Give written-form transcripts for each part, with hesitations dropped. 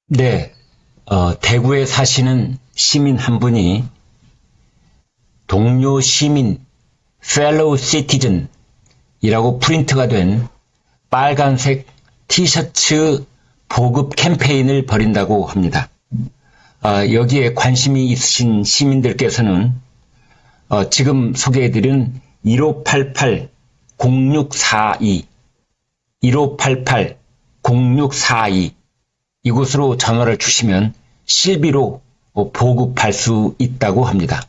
네, 대구에 사시는 시민 한 분이 동료 시민, fellow citizen이라고 프린트가 된 빨간색 티셔츠 보급 캠페인을 벌인다고 합니다. 여기에 관심이 있으신 시민들께서는 지금 소개해드린 1588-0642, 1588-0642 이곳으로 전화를 주시면 실비로 보급할 수 있다고 합니다.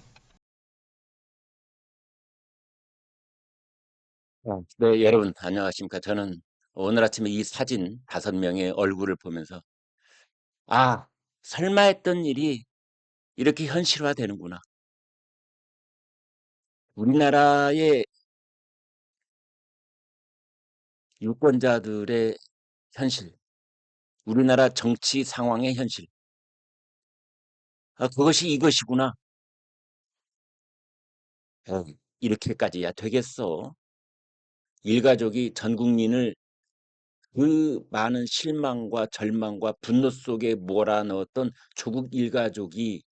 네, 여러분, 안녕하십니까. 저는 오늘 아침에 이 사진 5명의 얼굴을 보면서, 아, 설마 했던 일이 이렇게 현실화되는구나. 우리나라의 유권자들의 현실, 우리나라 정치 상황의 현실. 그것이 이것이구나. 어, 이렇게까지야 되겠어. 일가족이 전 국민을 그 많은 실망과 절망과 분노 속에 몰아넣었던 조국 일가족이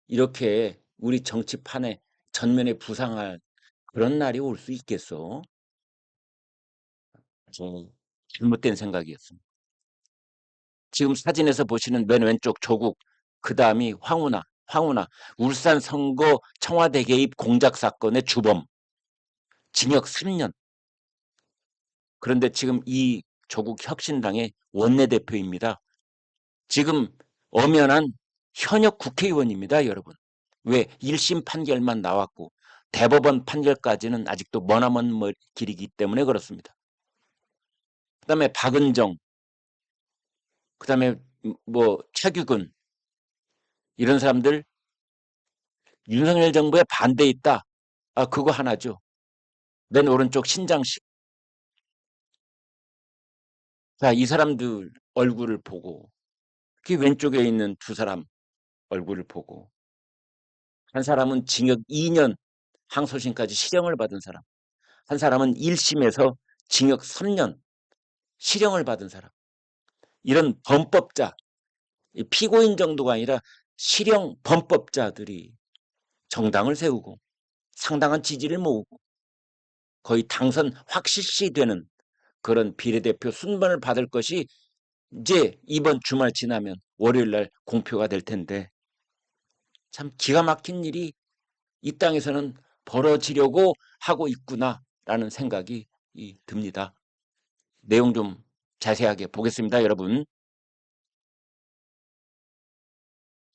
이렇게 우리 정치판에 전면에 부상할 그런 날이 올 수 있겠어? 잘못된 생각이었습니다. 지금 사진에서 보시는 맨 왼쪽 조국, 그 다음이 황운하, 울산 선거 청와대 개입 공작 사건의 주범, 징역 3년. 그런데 지금 이 조국 혁신당의 원내대표입니다. 지금 엄연한 현역 국회의원입니다, 여러분. 왜? 1심 판결만 나왔고 대법원 판결까지는 아직도 머나먼 길이기 때문에 그렇습니다. 그 다음에 박은정, 그 다음에 뭐 최규근, 이런 사람들 윤석열 정부에 반대 있다. 그거 하나죠. 맨 오른쪽 신장식. 자, 이 사람들 얼굴을 보고, 그 왼쪽에 있는 두 사람 얼굴을 보고, 한 사람은 징역 2년 항소심까지 실형을 받은 사람, 한 사람은 1심에서 징역 3년 실형을 받은 사람. 이런 범법자, 피고인 정도가 아니라 실형 범법자들이 정당을 세우고 상당한 지지를 모으고 거의 당선 확실시 되는 그런 비례대표 순번을 받을 것이 이제 이번 주말 지나면 월요일 날 공표가 될 텐데, 참 기가 막힌 일이 이 땅에서는 벌어지려고 하고 있구나라는 생각이 듭니다. 내용 좀 자세하게 보겠습니다, 여러분.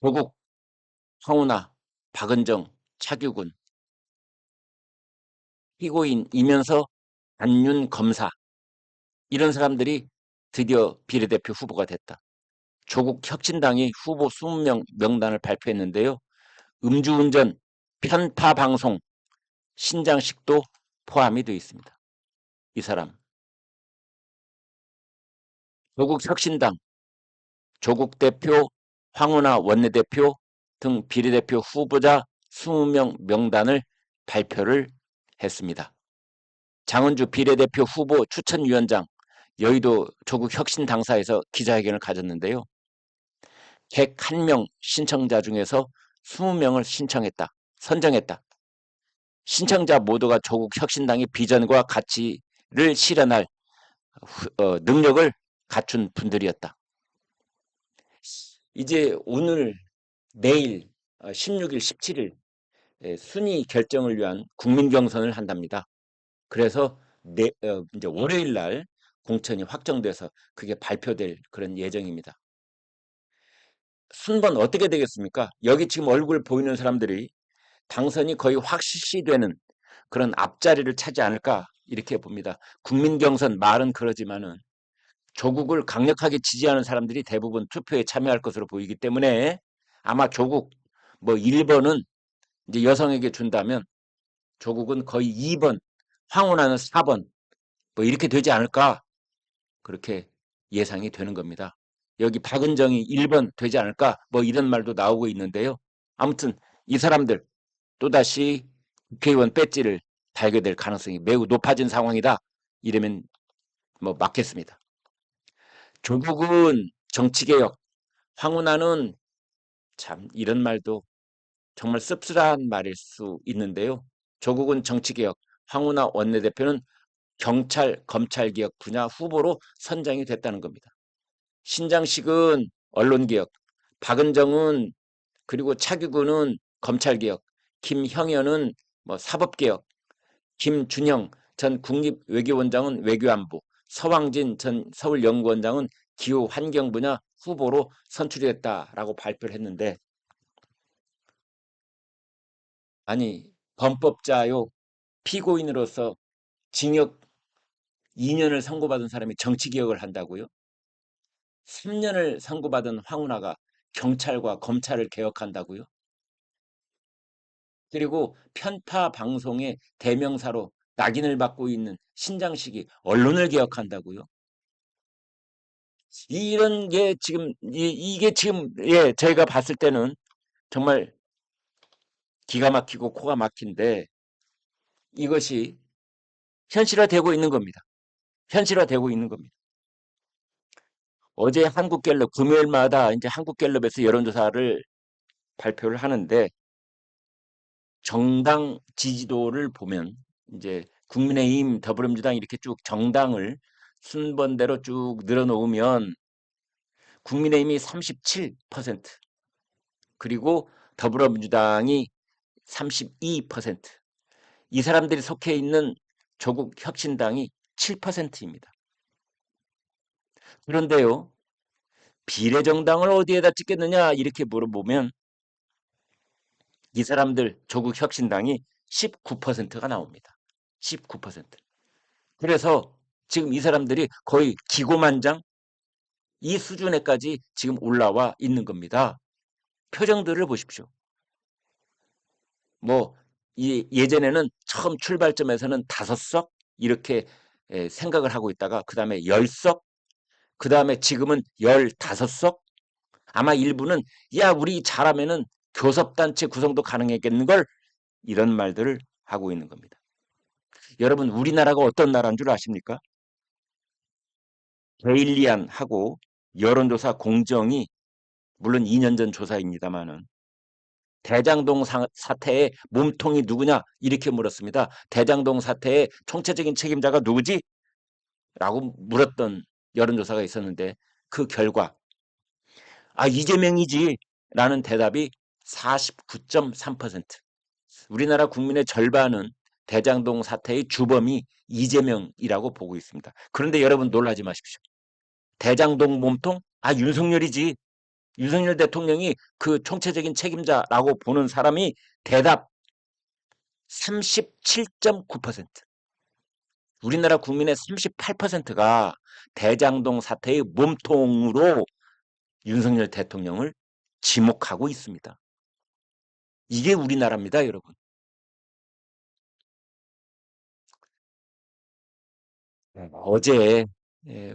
조국, 황운하, 박은정, 차규근, 피고인 이면서 안윤 검사, 이런 사람들이 드디어 비례대표 후보가 됐다. 조국 혁신당이 후보 20명 명단을 발표했는데요. 음주운전, 편파 방송, 신장식도 포함이 되어 있습니다. 이 사람. 조국 혁신당, 조국 대표, 황운하 원내대표 등 비례대표 후보자 20명 명단을 발표를 했습니다. 장은주 비례대표 후보 추천위원장, 여의도 조국 혁신당사에서 기자회견을 가졌는데요. 101명 신청자 중에서 20명을 선정했다. 신청자 모두가 조국 혁신당의 비전과 가치를 실현할 능력을 갖춘 분들이었다. 이제 오늘, 내일 16일, 17일 순위 결정을 위한 국민 경선을 한답니다. 그래서 이제 월요일 날 공천이 확정돼서 그게 발표될 그런 예정입니다. 순번 어떻게 되겠습니까? 여기 지금 얼굴 보이는 사람들이 당선이 거의 확실시되는 그런 앞자리를 차지 않을까 이렇게 봅니다. 국민 경선 말은 그러지만은 조국을 강력하게 지지하는 사람들이 대부분 투표에 참여할 것으로 보이기 때문에 아마 조국 뭐 1번은 이제 여성에게 준다면 조국은 거의 2번, 황운하는 4번 뭐 이렇게 되지 않을까 그렇게 예상이 되는 겁니다. 여기 박은정이 1번 되지 않을까 뭐 이런 말도 나오고 있는데요. 아무튼 이 사람들 또다시 국회의원 배지를 달게 될 가능성이 매우 높아진 상황이다. 이러면 뭐 맞겠습니다. 조국은 정치개혁, 황운하는 참 이런 말도 정말 씁쓸한 말일 수 있는데요. 조국은 정치개혁, 황운하 원내대표는 경찰, 검찰개혁 분야 후보로 선정이 됐다는 겁니다. 신장식은 언론개혁, 박은정은 그리고 차규근은 검찰개혁, 김형현은 뭐 사법개혁, 김준형 전 국립외교원장은 외교안보, 서왕진 전 서울연구원장은 기후환경 분야 후보로 선출됐다라고 발표를 했는데, 아니 범법자요, 피고인으로서 징역 2년을 선고받은 사람이 정치개혁을 한다고요? 3년을 선고받은 황운하가 경찰과 검찰을 개혁한다고요? 그리고 편파 방송의 대명사로 낙인을 받고 있는 신장식이 언론을 개혁한다고요? 이런 게 지금 이게 지금 저희가 봤을 때는 정말 기가 막히고 코가 막힌데, 이것이 현실화되고 있는 겁니다. 현실화되고 있는 겁니다. 어제 한국갤럽 금요일마다 이제 한국갤럽에서 여론조사를 발표를 하는데, 정당 지지도를 보면 이제 국민의힘, 더불어민주당 이렇게 쭉 정당을 순번대로 쭉 늘어놓으면 국민의힘이 37%, 그리고 더불어민주당이 32%, 이 사람들이 속해 있는 조국 혁신당이 7%입니다. 그런데요, 비례정당을 어디에다 찍겠느냐 이렇게 물어보면 이 사람들 조국 혁신당이 19%가 나옵니다. 19%. 그래서 지금 이 사람들이 거의 기고만장 이 수준에까지 지금 올라와 있는 겁니다. 표정들을 보십시오. 뭐 예전에는 처음 출발점에서는 5석 이렇게 생각을 하고 있다가 그 다음에 10석, 그 다음에 지금은 15석, 아마 일부는 야 우리 잘하면은 교섭단체 구성도 가능했겠는 걸, 이런 말들을 하고 있는 겁니다. 여러분 우리나라가 어떤 나라인 줄 아십니까? 게일리안하고 여론조사 공정이, 물론 2년 전 조사입니다만은, 대장동 사태의 몸통이 누구냐 이렇게 물었습니다. 대장동 사태의 총체적인 책임자가 누구지? 라고 물었던 여론조사가 있었는데, 그 결과 이재명이지 라는 대답이 49.3%. 우리나라 국민의 절반은 대장동 사태의 주범이 이재명이라고 보고 있습니다. 그런데 여러분 놀라지 마십시오. 대장동 몸통? 윤석열이지. 윤석열 대통령이 그 총체적인 책임자라고 보는 사람이 대답 37.9%. 우리나라 국민의 38%가 대장동 사태의 몸통으로 윤석열 대통령을 지목하고 있습니다. 이게 우리나라입니다, 여러분. 어제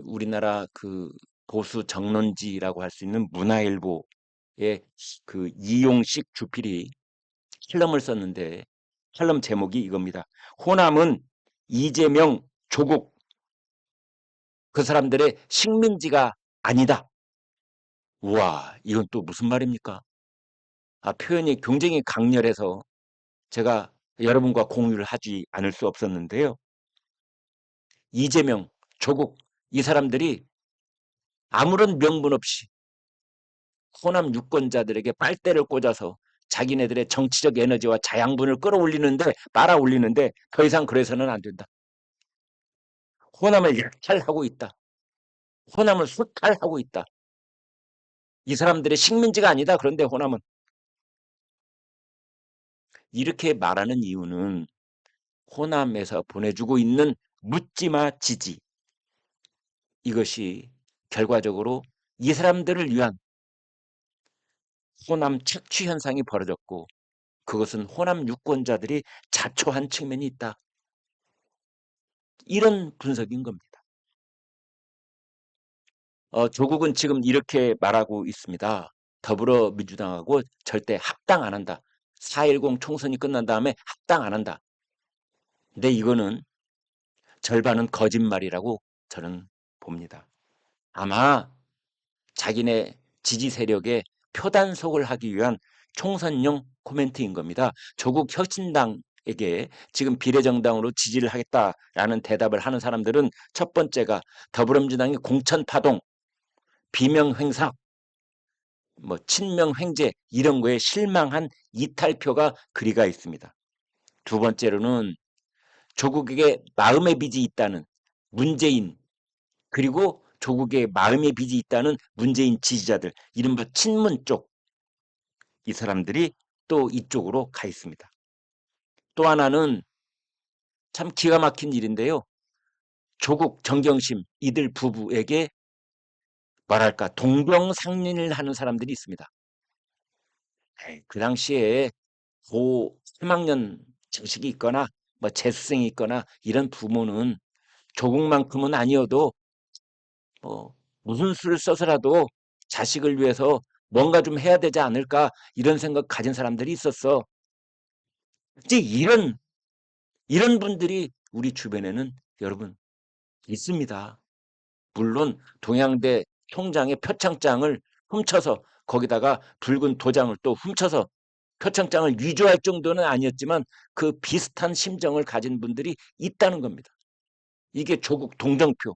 우리나라 그 보수 정론지라고 할 수 있는 문화일보의 그 이용식 주필이 칼럼을 썼는데, 칼럼 제목이 이겁니다. 호남은 이재명, 조국 그 사람들의 식민지가 아니다. 우와, 이건 또 무슨 말입니까? 표현이 굉장히 강렬해서 제가 여러분과 공유를 하지 않을 수 없었는데요. 이재명, 조국 이 사람들이 아무런 명분 없이 호남 유권자들에게 빨대를 꽂아서 자기네들의 정치적 에너지와 자양분을 끌어올리는데, 빨아올리는데 더 이상 그래서는 안 된다. 호남을 약탈하고 있다. 호남을 수탈하고 있다. 이 사람들의 식민지가 아니다. 그런데 호남은, 이렇게 말하는 이유는 호남에서 보내주고 있는 묻지마 지지, 이것이 결과적으로 이 사람들을 위한 호남 착취 현상이 벌어졌고, 그것은 호남 유권자들이 자초한 측면이 있다. 이런 분석인 겁니다. 조국은 지금 이렇게 말하고 있습니다. 더불어민주당하고 절대 합당 안 한다. 4.10 총선이 끝난 다음에 합당 안 한다. 근데 이거는 절반은 거짓말이라고 저는 봅니다. 아마 자기네 지지 세력의 표단속을 하기 위한 총선용 코멘트인 겁니다. 조국 혁신당에게 지금 비례정당으로 지지를 하겠다라는 대답을 하는 사람들은 첫 번째가 더불어민주당이 공천파동, 비명횡사, 뭐 친명횡재 이런 거에 실망한 이탈표가 그리가 있습니다. 두 번째로는 조국에게 마음의 빚이 있다는 문재인, 그리고 조국의 마음의 빚이 있다는 문재인 지지자들, 이른바 친문 쪽, 이 사람들이 또 이쪽으로 가 있습니다. 또 하나는 참 기가 막힌 일인데요. 조국, 정경심 이들 부부에게 뭐랄까 동병상련을 하는 사람들이 있습니다. 그 당시에 고 3학년 자식이 있거나 뭐 재수생이 있거나 이런 부모는 조국만큼은 아니어도 무슨 수를 써서라도 자식을 위해서 뭔가 좀 해야 되지 않을까 이런 생각 가진 사람들이 있었어. 이제 이런 분들이 우리 주변에는 여러분 있습니다. 물론 동양대 총장의 표창장을 훔쳐서 거기다가 붉은 도장을 또 훔쳐서 표창장을 위조할 정도는 아니었지만 그 비슷한 심정을 가진 분들이 있다는 겁니다. 이게 조국 동정표,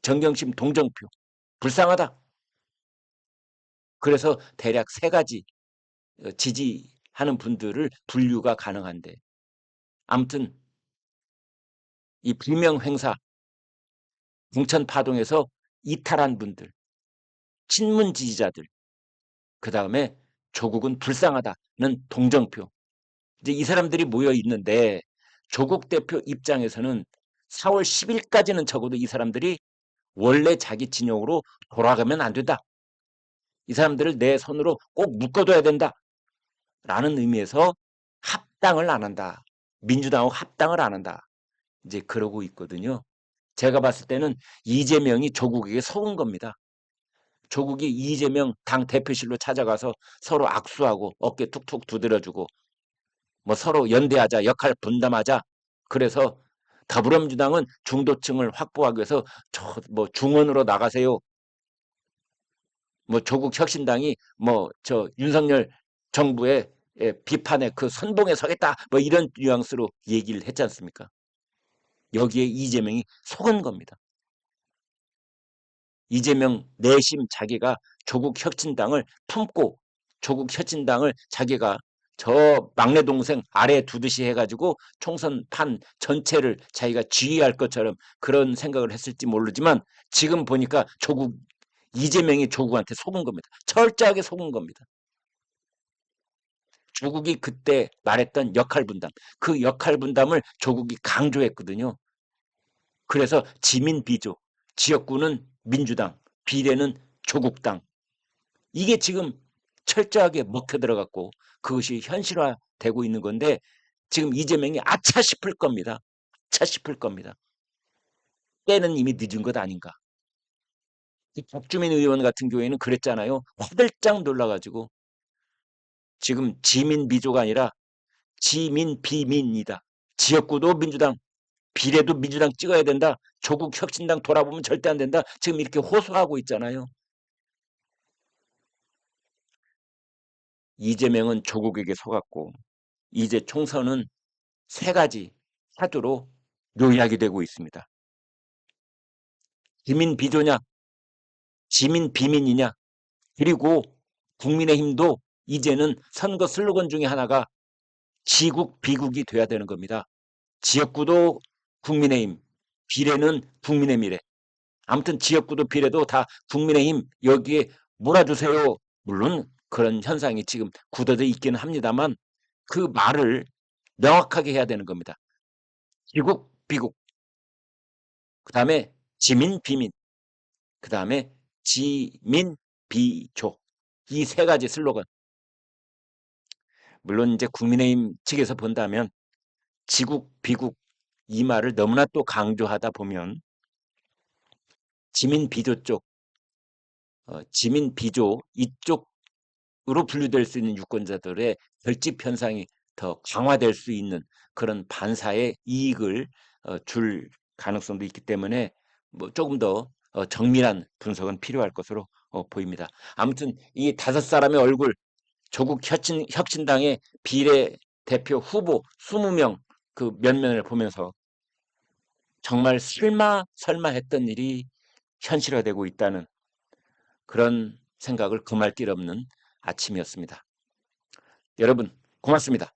정경심 동정표. 불쌍하다. 그래서 대략 세 가지 지지하는 분들을 분류가 가능한데, 아무튼 이 불명횡사, 공천파동에서 이탈한 분들, 친문 지지자들, 그 다음에 조국은 불쌍하다는 동정표. 이제 이 사람들이 모여 있는데 조국 대표 입장에서는 4월 10일까지는 적어도 이 사람들이 원래 자기 진영으로 돌아가면 안 된다. 이 사람들을 내 손으로 꼭 묶어둬야 된다. 라는 의미에서 합당을 안 한다. 민주당하고 합당을 안 한다. 이제 그러고 있거든요. 제가 봤을 때는 이재명이 조국에게 속은 겁니다. 조국이 이재명 당 대표실로 찾아가서 서로 악수하고 어깨 툭툭 두드려주고 뭐 서로 연대하자, 역할 분담하자. 그래서 더불어민주당은 중도층을 확보하기 위해서 뭐 중원으로 나가세요. 뭐 조국 혁신당이 뭐 저 윤석열 정부의 비판에 그 선봉에 서겠다. 뭐 이런 뉘앙스로 얘기를 했지 않습니까? 여기에 이재명이 속은 겁니다. 이재명 내심 자기가 조국 혁신당을 품고 조국 혁신당을 자기가 저 막내 동생 아래 두듯이 해가지고 총선판 전체를 자기가 지휘할 것처럼 그런 생각을 했을지 모르지만 지금 보니까 이재명이 조국한테 속은 겁니다. 철저하게 속은 겁니다. 조국이 그때 말했던 역할 분담, 그 역할 분담을 조국이 강조했거든요. 그래서 지민 비조, 지역구는 민주당, 비례는 조국당. 이게 지금 철저하게 먹혀 들어갔고 그것이 현실화되고 있는 건데 지금 이재명이 아차 싶을 겁니다. 아차 싶을 겁니다. 때는 이미 늦은 것 아닌가. 박주민 의원 같은 경우에는 그랬잖아요. 화들짝 놀라가지고 지금 지민 비조가 아니라 지민 비민이다. 지역구도 민주당, 비례도 민주당 찍어야 된다. 조국 혁신당 돌아보면 절대 안 된다. 지금 이렇게 호소하고 있잖아요. 이재명은 조국에게 속았고 이제 총선은 세 가지 화두로 요약이 되고 있습니다. 지민 비조냐, 지민 비민이냐, 그리고 국민의힘도 이제는 선거 슬로건 중에 하나가 지국 비국이 돼야 되는 겁니다. 지역구도 국민의힘, 비례는 국민의 미래. 아무튼 지역구도 비례도 다 국민의힘 여기에 몰아주세요. 물론 그런 현상이 지금 굳어져 있기는 합니다만 그 말을 명확하게 해야 되는 겁니다. 지국 비국, 그 다음에 지민 비민, 그 다음에 지민 비조, 이 세 가지 슬로건. 물론 이제 국민의힘 측에서 본다면 지국 비국 이 말을 너무나 또 강조하다 보면 지민 비조 쪽, 지민 비조 이쪽으로 분류될 수 있는 유권자들의 결집 현상이 더 강화될 수 있는 그런 반사의 이익을 줄 가능성도 있기 때문에 뭐 조금 더 정밀한 분석은 필요할 것으로 보입니다. 아무튼 이 5사람의 얼굴, 조국 혁신당의 비례대표 후보 20명 그 면면을 보면서 정말 설마 했던 일이 현실화되고 있다는 그런 생각을 금할 길 없는 아침이었습니다. 여러분 고맙습니다.